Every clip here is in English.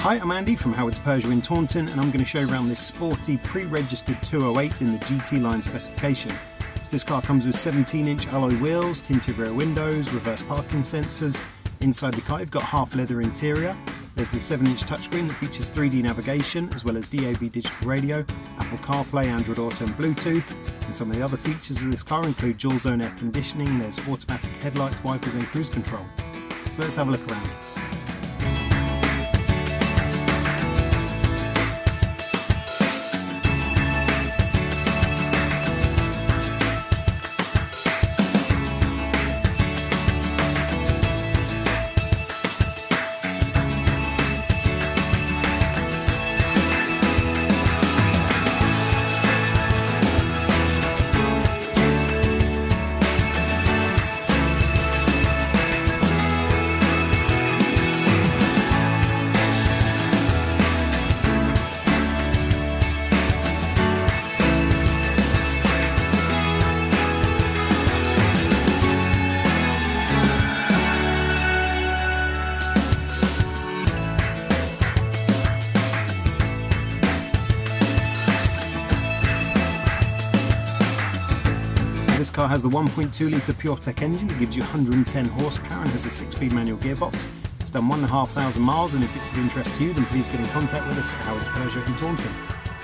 Hi, I'm Andy from Howard's Persia in Taunton, and I'm going to show you around this sporty pre-registered 208 in the GT line specification. So this car comes with 17-inch alloy wheels, tinted rear windows, reverse parking sensors. Inside the car you've got half leather interior. There's the 7-inch touchscreen that features 3D navigation as well as DAB digital radio, Apple CarPlay, Android Auto and Bluetooth. And some of the other features of this car include dual zone air conditioning, there's automatic headlights, wipers and cruise control. So let's have a look around. This car has the 1.2 litre PureTech engine that gives you 110 horsepower and has a 6-speed manual gearbox. It's done 1,500 miles, and if it's of interest to you, then please get in contact with us at Howard's Persia in Taunton.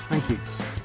Thank you.